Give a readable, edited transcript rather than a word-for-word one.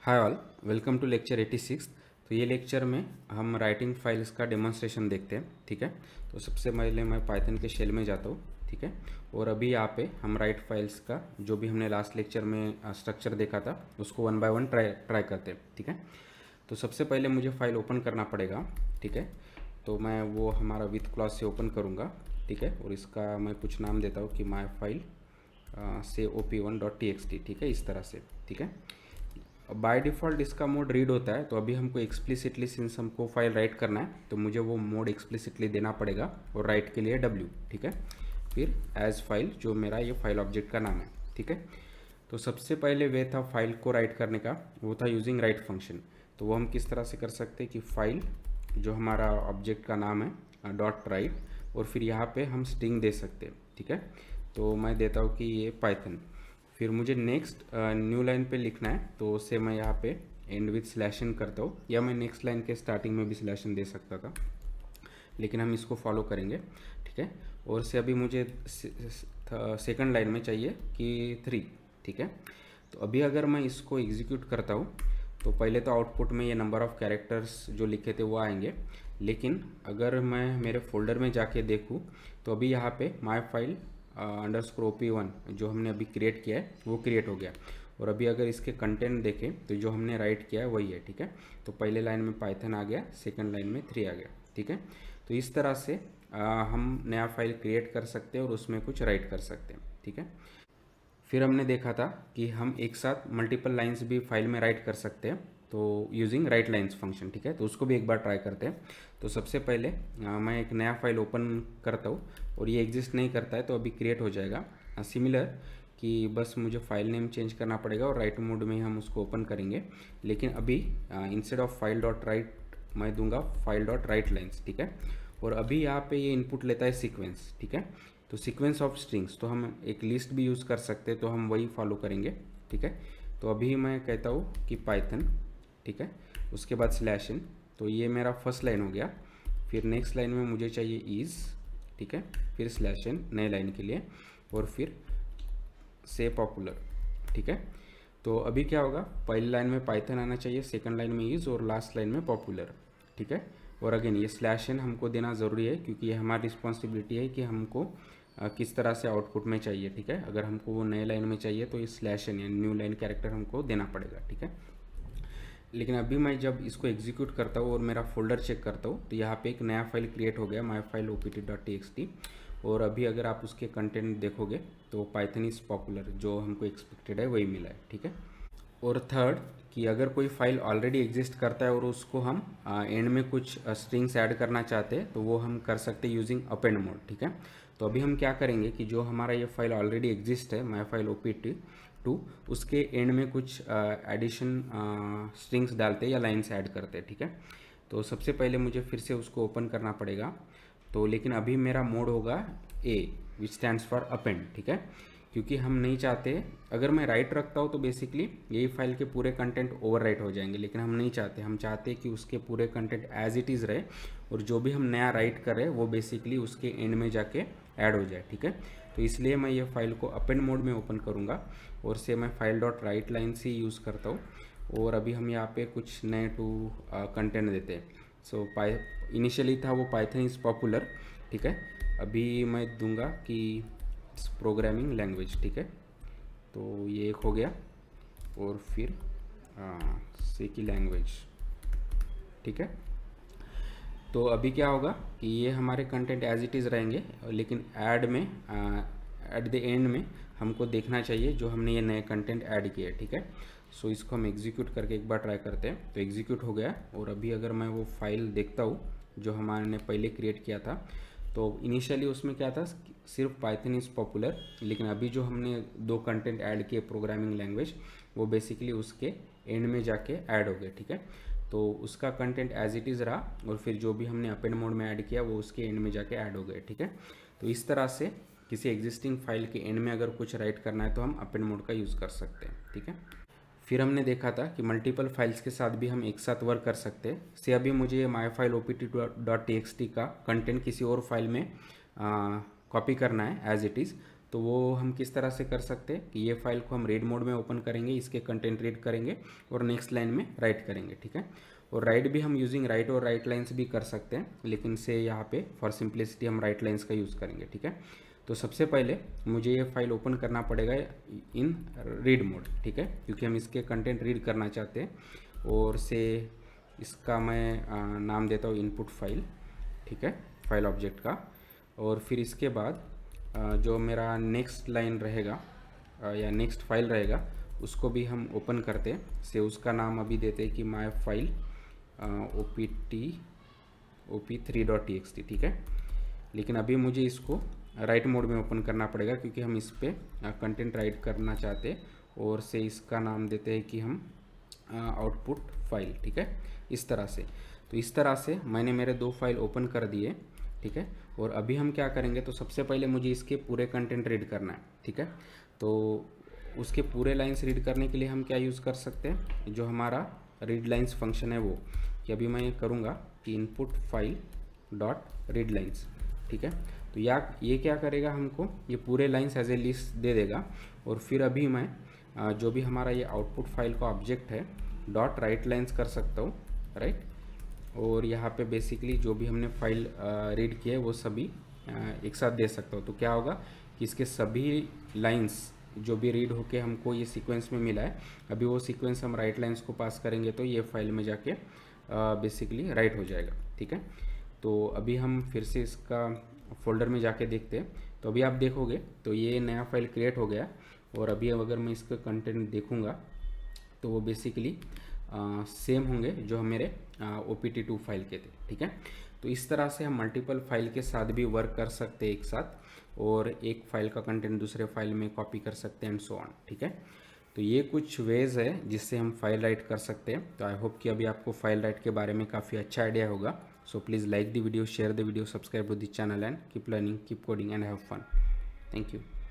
Hi all, welcome to lecture 86। तो ये lecture में हम राइटिंग फाइल्स का डेमोन्स्ट्रेशन देखते हैं। ठीक है, तो सबसे पहले मैं पाइथन के शेल में जाता हूँ। ठीक है, और अभी यहाँ पे हम राइट फाइल्स का जो भी हमने लास्ट लेक्चर में स्ट्रक्चर देखा था उसको वन बाय वन ट्राई करते हैं। ठीक है, तो सबसे पहले मुझे फाइल ओपन करना पड़ेगा। ठीक है, तो मैं वो हमारा विथ क्लॉज से ओपन करूँगा। ठीक है, और इसका मैं कुछ नाम देता हूँ कि माई फाइल से op1.txt। ठीक है, इस तरह से। ठीक है, बाय डिफ़ॉल्ट इसका मोड रीड होता है, तो अभी हमको एक्सप्लिसिटली सिंस हमको फाइल राइट करना है तो मुझे वो मोड एक्सप्लिसिटली देना पड़ेगा, और राइट के लिए W। ठीक है, फिर एज फाइल जो मेरा ये फाइल ऑब्जेक्ट का नाम है। ठीक है, तो सबसे पहले वे था फाइल को राइट करने का, वो था यूजिंग राइट फंक्शन। तो वो हम किस तरह से कर सकते हैं कि फाइल जो हमारा ऑब्जेक्ट का नाम है डॉट राइट, और फिर यहाँ पे हम स्ट्रिंग दे सकते हैं। ठीक है, तो मैं देता हूँ कि ये पाइथन। फिर मुझे नेक्स्ट न्यू लाइन पे लिखना है, तो उससे मैं यहाँ पे एंड विथ स्लैशन करता हूँ, या मैं नेक्स्ट लाइन के स्टार्टिंग में भी स्लैशन दे सकता था, लेकिन हम इसको फॉलो करेंगे। ठीक है, और से अभी मुझे सेकंड लाइन में चाहिए कि 3। ठीक है, तो अभी अगर मैं इसको एग्जीक्यूट करता हूँ तो पहले तो आउटपुट में ये नंबर ऑफ़ कैरेक्टर्स जो लिखे थे वो आएंगे, लेकिन अगर मैं मेरे फोल्डर में जाके देखूँ तो अभी यहाँ पे माई फाइल अंडरस्कोर op1 जो हमने अभी क्रिएट किया है वो क्रिएट हो गया। और अभी अगर इसके कंटेंट देखें तो जो हमने राइट किया है वही है। ठीक है, तो पहले लाइन में पाइथन आ गया, सेकंड लाइन में 3 आ गया। ठीक है, तो इस तरह से हम नया फाइल क्रिएट कर सकते हैं और उसमें कुछ राइट कर सकते हैं। ठीक है, फिर हमने देखा था कि हम एक साथ मल्टीपल लाइंस भी फाइल में राइट कर सकते हैं, तो यूजिंग राइट लाइंस फंक्शन। ठीक है, तो उसको भी एक बार ट्राई करते हैं। तो सबसे पहले मैं एक नया फाइल ओपन करता हूँ, और ये एग्जिस्ट नहीं करता है तो अभी क्रिएट हो जाएगा। सिमिलर कि बस मुझे फाइल नेम चेंज करना पड़ेगा और राइट मोड में हम उसको ओपन करेंगे, लेकिन अभी instead of file dot right मैं दूंगा फाइल डॉट राइट लाइन्स। ठीक है, और अभी यहाँ पे ये इनपुट लेता है सीक्वेंस। ठीक है, तो सीक्वेंस ऑफ स्ट्रिंग्स, तो हम एक लिस्ट भी यूज़ कर सकते हैं, तो हम वही फॉलो करेंगे। ठीक है, तो अभी मैं कहता हूँ कि पाइथन। ठीक है, उसके बाद स्लैश इन, तो ये मेरा फर्स्ट लाइन हो गया। फिर नेक्स्ट लाइन में मुझे चाहिए इज़। ठीक है, फिर स्लैश इन नए लाइन के लिए, और फिर से पॉपुलर। ठीक है, तो अभी क्या होगा, पहली लाइन में पाइथन आना चाहिए, सेकंड लाइन में इज़, और लास्ट लाइन में पॉपुलर। ठीक है, और अगेन ये स्लैश इन हमको देना ज़रूरी है, क्योंकि ये हमारी रिस्पॉन्सिबिलिटी है कि हमको किस तरह से आउटपुट में चाहिए। ठीक है, अगर हमको वो नए लाइन में चाहिए तो ये स्लैश इन यानी न्यू लाइन कैरेक्टर हमको देना पड़ेगा। ठीक है, लेकिन अभी मैं जब इसको एग्जीक्यूट करता हूँ और मेरा फोल्डर चेक करता हूँ तो यहाँ पे एक नया फाइल क्रिएट हो गया, माई फाइल opt.txt। और अभी अगर आप उसके कंटेंट देखोगे तो पाइथन इज़ पॉपुलर जो हमको एक्सपेक्टेड है वही मिला है। ठीक है, और थर्ड कि अगर कोई फाइल ऑलरेडी एग्जिस्ट करता है और उसको हम एंड में कुछ स्ट्रिंग्स ऐड करना चाहते हैं तो वो हम कर सकते हैं यूजिंग अपेंड मोड। ठीक है, तो अभी हम क्या करेंगे कि जो हमारा ये फाइल ऑलरेडी एग्जिस्ट है माई फाइल opt2, उसके एंड में कुछ एडिशन स्ट्रिंग्स डालते हैं या लाइन्स ऐड करते हैं। ठीक है, तो सबसे पहले मुझे फिर से उसको ओपन करना पड़ेगा, तो लेकिन अभी मेरा मोड होगा ए विच स्टैंड्स फॉर अपेंड। ठीक है, क्योंकि हम नहीं चाहते, अगर मैं राइट रखता हूँ तो बेसिकली यही फाइल के पूरे कंटेंट ओवर राइट हो जाएंगे, लेकिन हम नहीं चाहते। हम चाहते हैं कि उसके पूरे कंटेंट एज इट इज़ रहे, और जो भी हम नया राइट कर रहे हैं वो बेसिकली उसके एंड में जाके ऐड हो जाए। ठीक है, तो इसलिए मैं ये फाइल को अपेंड मोड में ओपन करूँगा, और से मैं फाइल डॉट राइट लाइन से यूज़ करता हूँ। और अभी हम यहाँ पे कुछ नए कंटेंट देते हैं। सो इनिशियली था वो पाइथन इज़ पॉपुलर। ठीक है, अभी मैं दूंगा कि प्रोग्रामिंग लैंग्वेज। ठीक है, तो ये एक हो गया, और फिर सी की लैंग्वेज। ठीक है, तो अभी क्या होगा कि ये हमारे कंटेंट एज इट इज़ रहेंगे, लेकिन ऐड में एट द एंड में हमको देखना चाहिए जो हमने ये नए कंटेंट ऐड किए। ठीक है, सो इसको हम एग्जीक्यूट करके एक बार ट्राई करते हैं, तो एग्जीक्यूट हो गया। और अभी अगर मैं वो फाइल देखता हूँ जो हमारे पहले क्रिएट किया था, तो इनिशियली उसमें क्या था, सिर्फ पाइथन इज़ पॉपुलर, लेकिन अभी जो हमने 2 कंटेंट ऐड किए प्रोग्रामिंग लैंग्वेज, वो बेसिकली उसके एंड में जाके ऐड हो गए। ठीक है, तो उसका कंटेंट एज इट इज़ रहा, और फिर जो भी हमने अपेंड मोड में ऐड किया वो उसके एंड में जाके ऐड हो गए। ठीक है, तो इस तरह से किसी एग्जिस्टिंग फाइल के एंड में अगर कुछ राइट करना है तो हम अपेंड मोड का यूज़ कर सकते हैं। ठीक है, फिर हमने देखा था कि मल्टीपल फाइल्स के साथ भी हम एक साथ वर्क कर सकते हैं। से अभी मुझे माई फाइल opt.txt का कंटेंट किसी और फाइल में कॉपी करना है एज इट इज़, तो वो हम किस तरह से कर सकते हैं कि ये फाइल को हम रीड मोड में ओपन करेंगे, इसके कंटेंट रीड करेंगे और नेक्स्ट लाइन में राइट करेंगे, ठीक है। और राइट भी हम यूजिंग राइट और राइट लाइन्स भी कर सकते हैं, लेकिन से यहाँ पे फॉर सिंप्लिसिटी हम राइट लाइन्स का यूज़ करेंगे, ठीक है। तो सबसे पहले मुझे ये फाइल ओपन करना पड़ेगा इन रीड मोड, ठीक है, क्योंकि हम इसके कंटेंट रीड करना चाहते हैं। और से इसका मैं नाम देता हूँ इनपुट फाइल, ठीक है, फाइल ऑब्जेक्ट का। और फिर इसके बाद जो मेरा नेक्स्ट लाइन रहेगा या नेक्स्ट फाइल रहेगा उसको भी हम ओपन करते हैं। से उसका नाम अभी देते हैं कि माई फाइल op3.txt, ठीक है। लेकिन अभी मुझे इसको राइट मोड में ओपन करना पड़ेगा क्योंकि हम इस पर कंटेंट राइट करना चाहते हैं। और से इसका नाम देते हैं कि हम आउटपुट फाइल, ठीक है, इस तरह से। तो इस तरह से मैंने मेरे 2 फाइल ओपन कर दिए, ठीक है। और अभी हम क्या करेंगे, तो सबसे पहले मुझे इसके पूरे कंटेंट रीड करना है, ठीक है। तो उसके पूरे लाइंस रीड करने के लिए हम क्या यूज़ कर सकते हैं, जो हमारा रीड लाइंस फंक्शन है वो, कि अभी मैं करूँगा कि input file dot read lines, ठीक है। तो ये क्या करेगा, हमको ये पूरे लाइंस एज ए लिस्ट दे देगा। और फिर अभी मैं जो भी हमारा ये आउटपुट फाइल का ऑब्जेक्ट है डॉट राइट लाइंस कर सकता हूँ, राइट। और यहाँ पे बेसिकली जो भी हमने फाइल रीड किए वो सभी एक साथ दे सकता हूँ। तो क्या होगा कि इसके सभी लाइंस जो भी रीड होके हमको ये सीक्वेंस में मिला है, अभी वो सीक्वेंस हम राइट लाइंस को पास करेंगे तो ये फाइल में जाके बेसिकली राइट हो जाएगा, ठीक है। तो अभी हम फिर से इसका फोल्डर में जाके देखते हैं। तो अभी आप देखोगे तो ये नया फाइल क्रिएट हो गया। और अभी अगर मैं इसका कंटेंट देखूँगा तो वो बेसिकली सेम होंगे जो मेरे opt2 फाइल के थे, ठीक है। तो इस तरह से हम मल्टीपल फाइल के साथ भी वर्क कर सकते हैं एक साथ, और एक फाइल का कंटेंट दूसरे फाइल में कॉपी कर सकते हैं एंड सो ऑन, ठीक है। तो ये कुछ वेज है जिससे हम फाइल राइट कर सकते हैं। तो आई होप कि अभी आपको फाइल राइट के बारे में काफ़ी अच्छा आइडिया होगा। So please like the video, share the video, subscribe to the channel and keep learning, keep coding and have fun. Thank you.